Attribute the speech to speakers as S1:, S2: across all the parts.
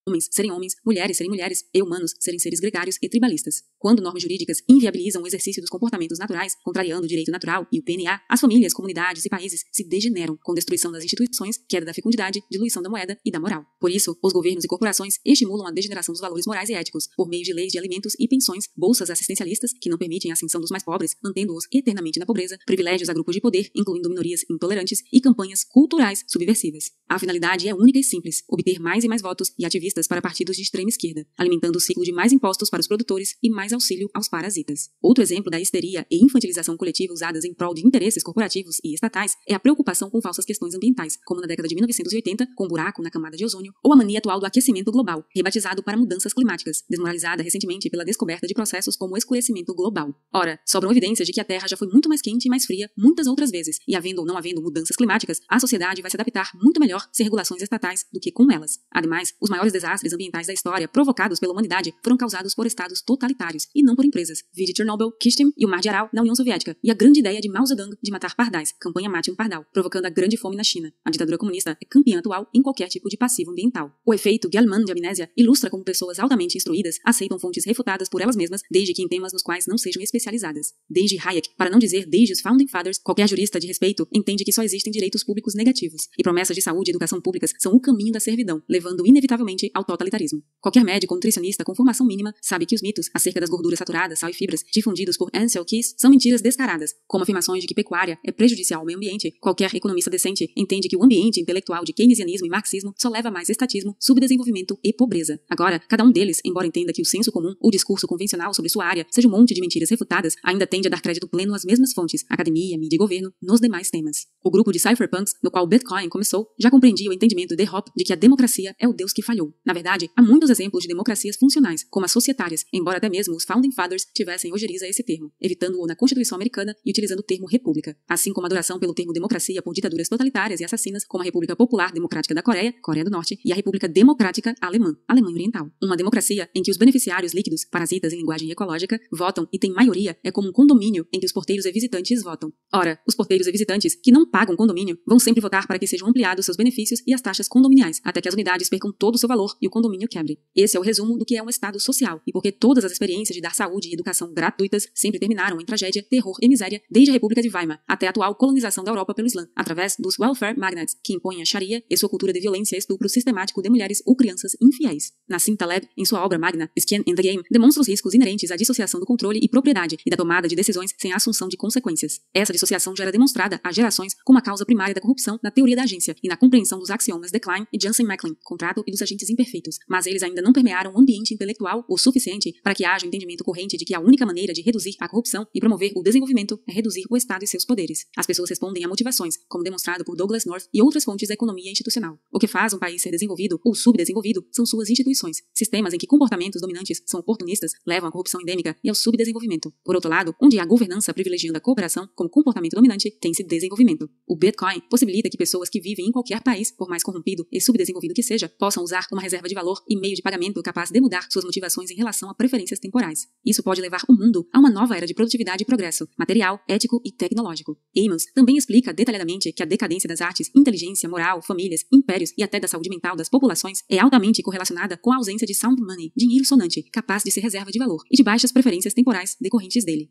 S1: homens serem homens, mulheres serem mulheres e humanos serem seres gregários e tribalistas. Quando normas jurídicas inviabilizam o exercício dos comportamentos naturais, contrariando o direito natural e o PNA, as famílias, comunidades e países se degeneram com destruição das instituições, queda da fecundidade, diluição da moeda e da moral. Por isso, os governos e corporações estimulam a degeneração dos valores morais e éticos por meio de leis de alimentos e pensões, bolsas assistencialistas que não permitem a ascensão dos mais pobres, mantendo-os eternamente na pobreza, privilégios a grupos de poder, incluindo minorias intolerantes, e campanhas culturais subversivas. A finalidade é única e simples: obter mais e mais votos e ativistas para partidos de extrema esquerda, alimentando o ciclo de mais impostos para os produtores e mais auxílio aos parasitas. Outro exemplo da histeria e infantilização coletiva usadas em prol de interesses corporativos e estatais é a preocupação com falsas questões ambientais, como na década de 1980, com buraco na camada de ozônio, ou a mania atual do aquecimento global, rebatizado para mudanças climáticas, desmoralizada recentemente pela descoberta de processos como o escurecimento global. Ora, sobram evidências de que a Terra já foi muito mais quente e mais fria muitas outras vezes, e havendo ou não havendo mudanças climáticas, a sociedade vai se adaptar muito melhor sem regulações estatais do que com elas. Ademais, os maiores desastres ambientais da história provocados pela humanidade foram causados por estados totalitários e não por empresas. Vide Chernobyl, Kyshtym e o Mar de Aral na União Soviética, e a grande ideia de Mao Zedong de matar pardais, campanha Mate um Pardal, provocando a grande fome na China. A ditadura comunista é campeã atual em qualquer tipo de passivo ambiental. O efeito Gell-Mann de amnésia ilustra como pessoas altamente instruídas aceitam fontes refutadas por elas mesmas, desde que em temas nos quais não sejam especializadas. Desde Hayek, para não dizer desde os Founding Fathers, qualquer jurista de respeito entende que só existem direitos públicos negativos, e promessas de saúde e educação públicas são o caminho da servidão, levando inevitavelmente ao totalitarismo. Qualquer médico ou nutricionista com formação mínima sabe que os mitos acerca das gorduras saturadas, sal e fibras, difundidos por Ansel Keys, são mentiras descaradas, como afirmações de que pecuária é prejudicial ao meio ambiente. Qualquer economista decente entende que o ambiente intelectual de keynesianismo e marxismo só leva a mais estatismo, subdesenvolvimento e pobreza. Agora, cada um deles, embora entenda que o senso comum ou discurso convencional sobre sua área seja um monte de mentiras refutadas, ainda tende a dar crédito pleno às mesmas fontes, academia, mídia e governo, nos demais temas. O grupo de cypherpunks, no qual o Bitcoin começou, já compreendia o entendimento de Hoppe de que a democracia é o Deus que falhou. Na verdade, há muitos exemplos de democracias funcionais, como as societárias, embora até mesmo os Founding Fathers tivessem ojeriza a esse termo, evitando-o na Constituição Americana e utilizando o termo república, assim como a adoração pelo termo democracia por ditaduras totalitárias e assassinas, como a República Popular Democrática da Coreia, Coreia do Norte, e a República Democrática Alemã, Alemanha Oriental. Uma democracia em que os beneficiários líquidos, parasitas em linguagem ecológica, votam e têm maioria é como um condomínio em que os porteiros e visitantes votam. Ora, os porteiros e visitantes que não pagam condomínio vão sempre votar para que sejam ampliados seus benefícios e as taxas condominiais, até que as unidades percam todo o seu valor e o condomínio quebre. Esse é o resumo do que é um Estado social, e porque todas as experiências de dar saúde e educação gratuitas sempre terminaram em tragédia, terror e miséria, desde a República de Weimar até a atual colonização da Europa pelo Islã, através dos welfare magnates, que impõem a Sharia e sua cultura de violência e estupro sistemático de mulheres ou crianças infiéis. Nassim Taleb, em sua obra magna Skin in the Game, demonstra os riscos inerentes à dissociação do controle e propriedade e da tomada de decisões sem a assunção de consequências. Essa dissociação já era demonstrada há gerações como a causa primária da corrupção na teoria da agência e na compreensão dos axiomas de Klein e Jansen-Macklin, contrato e dos agentes imperfeitos, mas eles ainda não permearam o ambiente intelectual o suficiente para que haja um entendimento corrente de que a única maneira de reduzir a corrupção e promover o desenvolvimento é reduzir o Estado e seus poderes. As pessoas respondem a motivações, como demonstrado por Douglas North e outras fontes da economia institucional. O que faz um país ser desenvolvido ou subdesenvolvido são suas instituições. Sistemas em que comportamentos dominantes são oportunistas levam à corrupção endêmica e ao subdesenvolvimento. Por outro lado, onde há governança privilegiando a cooperação como comportamento dominante, tem-se desenvolvimento. O Bitcoin possibilita que pessoas que vivem em qualquer país, por mais corrompido e subdesenvolvido que seja, possam usar uma reserva de valor e meio de pagamento capaz de mudar suas motivações em relação a preferências temporais. Isso pode levar o mundo a uma nova era de produtividade e progresso, material, ético e tecnológico. Amos também explica detalhadamente que a decadência das artes, inteligência, moral, famílias, impérios e até da saúde mental das populações é altamente correlacionada com a ausência de sound money, dinheiro sonante, capaz de ser reserva de valor, e de baixas preferências temporais decorrentes dele.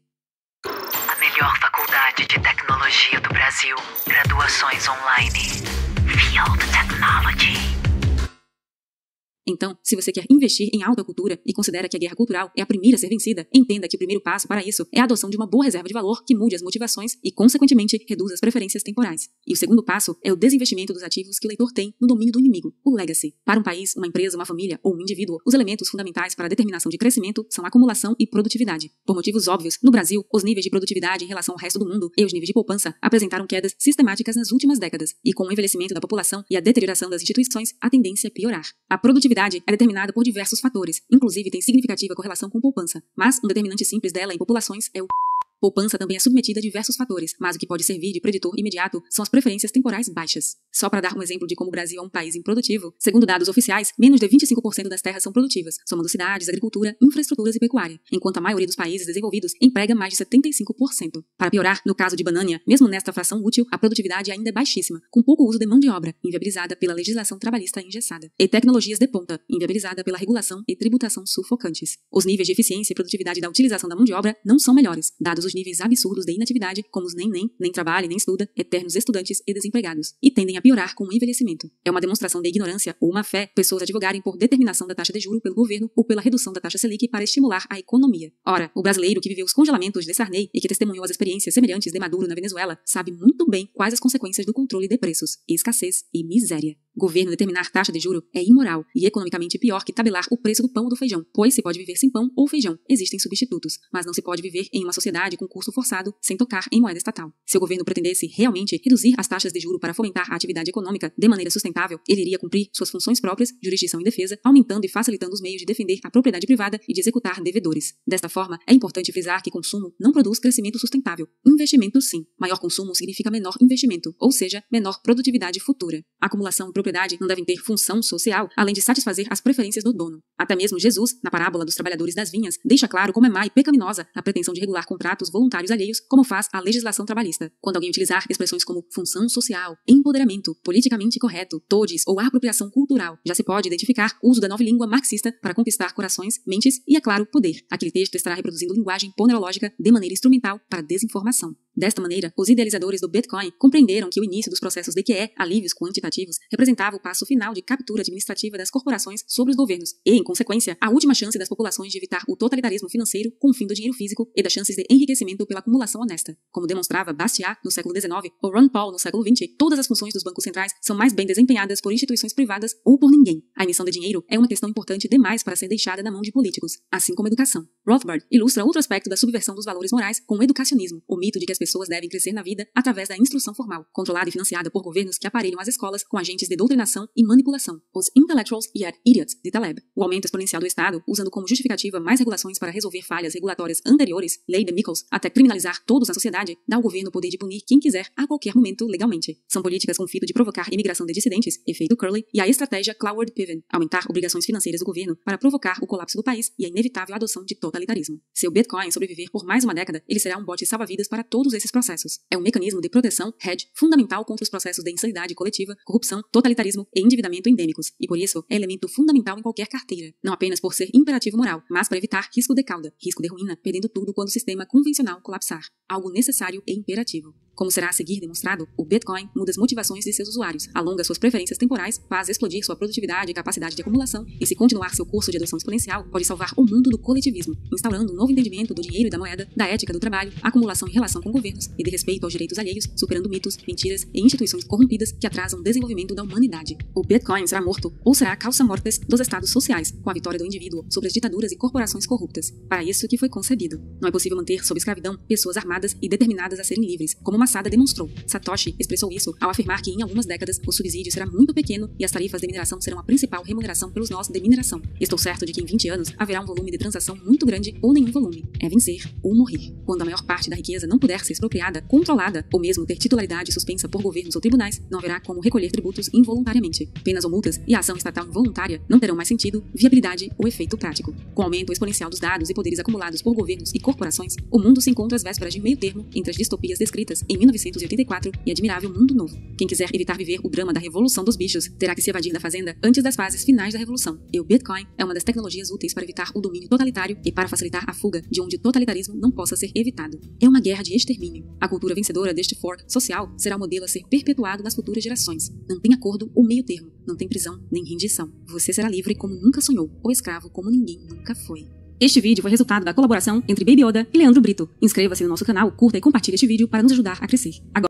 S2: A melhor faculdade de tecnologia do Brasil. Graduações online. Field Technology.
S1: Então, se você quer investir em alta cultura e considera que a guerra cultural é a primeira a ser vencida, entenda que o primeiro passo para isso é a adoção de uma boa reserva de valor que mude as motivações e, consequentemente, reduza as preferências temporais. E o segundo passo é o desinvestimento dos ativos que o leitor tem no domínio do inimigo, o legacy. Para um país, uma empresa, uma família ou um indivíduo, os elementos fundamentais para a determinação de crescimento são acumulação e produtividade. Por motivos óbvios, no Brasil, os níveis de produtividade em relação ao resto do mundo e os níveis de poupança apresentaram quedas sistemáticas nas últimas décadas, e com o envelhecimento da população e a deterioração das instituições, a tendência é piorar. A produtividade é determinada por diversos fatores, inclusive tem significativa correlação com poupança, mas um determinante simples dela em populações é o Poupança também é submetida a diversos fatores, mas o que pode servir de preditor imediato são as preferências temporais baixas. Só para dar um exemplo de como o Brasil é um país improdutivo, segundo dados oficiais, menos de 25% das terras são produtivas, somando cidades, agricultura, infraestruturas e pecuária, enquanto a maioria dos países desenvolvidos emprega mais de 75%. Para piorar, no caso de Banânia, mesmo nesta fração útil, a produtividade ainda é baixíssima, com pouco uso de mão de obra, inviabilizada pela legislação trabalhista engessada, e tecnologias de ponta, inviabilizada pela regulação e tributação sufocantes. Os níveis de eficiência e produtividade da utilização da mão de obra não são melhores, dados os níveis absurdos de inatividade, como os nem trabalha nem estuda, eternos estudantes e desempregados, e tendem a piorar com o envelhecimento. É uma demonstração de ignorância ou má fé pessoas advogarem por determinação da taxa de juro pelo governo ou pela redução da taxa Selic para estimular a economia. Ora, o brasileiro que viveu os congelamentos de Sarney e que testemunhou as experiências semelhantes de Maduro na Venezuela sabe muito bem quais as consequências do controle de preços, escassez e miséria. Governo determinar taxa de juro é imoral e economicamente pior que tabelar o preço do pão ou do feijão, pois se pode viver sem pão ou feijão, existem substitutos, mas não se pode viver em uma sociedade com curso forçado sem tocar em moeda estatal. Se o governo pretendesse realmente reduzir as taxas de juro para fomentar a atividade econômica de maneira sustentável, ele iria cumprir suas funções próprias, jurisdição e defesa, aumentando e facilitando os meios de defender a propriedade privada e de executar devedores. Desta forma, é importante frisar que consumo não produz crescimento sustentável. Investimento sim. Maior consumo significa menor investimento, ou seja, menor produtividade futura. Acumulação e propriedade não devem ter função social, além de satisfazer as preferências do dono. Até mesmo Jesus, na parábola dos trabalhadores das vinhas, deixa claro como é má e pecaminosa a pretensão de regular contratos voluntários alheios, como faz a legislação trabalhista. Quando alguém utilizar expressões como função social, empoderamento, politicamente correto, todes ou apropriação cultural, já se pode identificar o uso da nova língua marxista para conquistar corações, mentes e, é claro, poder. Aquele texto estará reproduzindo linguagem ponerológica de maneira instrumental para desinformação. Desta maneira, os idealizadores do Bitcoin compreenderam que o início dos processos de QE, alívios quantitativos, representava o passo final de captura administrativa das corporações sobre os governos e, em consequência, a última chance das populações de evitar o totalitarismo financeiro com o fim do dinheiro físico e das chances de enriquecimento pela acumulação honesta. Como demonstrava Bastiat no século XIX ou Ron Paul no século XX, todas as funções dos bancos centrais são mais bem desempenhadas por instituições privadas ou por ninguém. A emissão de dinheiro é uma questão importante demais para ser deixada na mão de políticos, assim como a educação. Rothbard ilustra outro aspecto da subversão dos valores morais com o educacionismo, o mito de que as pessoas devem crescer na vida através da instrução formal, controlada e financiada por governos que aparelham as escolas com agentes de doutrinação e manipulação, os intellectuals yet idiots de Taleb. O aumento exponencial do Estado, usando como justificativa mais regulações para resolver falhas regulatórias anteriores, lei de Michels, até criminalizar todos na sociedade, dá ao governo o poder de punir quem quiser a qualquer momento legalmente. São políticas com o fito de provocar imigração de dissidentes, efeito Curley, e a estratégia Cloward-Piven, aumentar obrigações financeiras do governo para provocar o colapso do país e a inevitável adoção de totalitarismo. Se o Bitcoin sobreviver por mais uma década, ele será um bote salva-vidas para todos esses processos. É um mecanismo de proteção, hedge, fundamental contra os processos de insanidade coletiva, corrupção, totalitarismo e endividamento endêmicos, e por isso é elemento fundamental em qualquer carteira, não apenas por ser imperativo moral, mas para evitar risco de cauda, risco de ruína, perdendo tudo quando o sistema convencional colapsar, algo necessário e imperativo. Como será a seguir demonstrado, o Bitcoin muda as motivações de seus usuários, alonga suas preferências temporais, faz explodir sua produtividade e capacidade de acumulação, e se continuar seu curso de adoção exponencial, pode salvar o mundo do coletivismo, instaurando um novo entendimento do dinheiro e da moeda, da ética do trabalho, acumulação e relação com governos, e de respeito aos direitos alheios, superando mitos, mentiras e instituições corrompidas que atrasam o desenvolvimento da humanidade. O Bitcoin será morto, ou será a causa mortis dos estados sociais, com a vitória do indivíduo sobre as ditaduras e corporações corruptas. Para isso que foi concebido. Não é possível manter sob escravidão pessoas armadas e determinadas a serem livres, como Masada demonstrou. Satoshi expressou isso ao afirmar que em algumas décadas o subsídio será muito pequeno e as tarifas de mineração serão a principal remuneração pelos nós de mineração. Estou certo de que em 20 anos haverá um volume de transação muito grande ou nenhum volume. É vencer ou morrer. Quando a maior parte da riqueza não puder ser expropriada, controlada ou mesmo ter titularidade suspensa por governos ou tribunais, não haverá como recolher tributos involuntariamente. Penas ou multas e a ação estatal involuntária não terão mais sentido, viabilidade ou efeito prático. Com o aumento exponencial dos dados e poderes acumulados por governos e corporações, o mundo se encontra às vésperas de meio termo entre as distopias descritas em 1984 e Admirável Mundo Novo. Quem quiser evitar viver o drama da Revolução dos Bichos terá que se evadir da fazenda antes das fases finais da Revolução. E o Bitcoin é uma das tecnologias úteis para evitar o domínio totalitário e para facilitar a fuga de onde o totalitarismo não possa ser evitado. É uma guerra de extermínio. A cultura vencedora deste fork social será o modelo a ser perpetuado nas futuras gerações. Não tem acordo ou meio termo, não tem prisão nem rendição. Você será livre como nunca sonhou, ou escravo como ninguém nunca foi. Este vídeo foi resultado da colaboração entre Baby Yoda e Leandro Brito. Inscreva-se no nosso canal, curta e compartilhe este vídeo para nos ajudar a crescer. Agora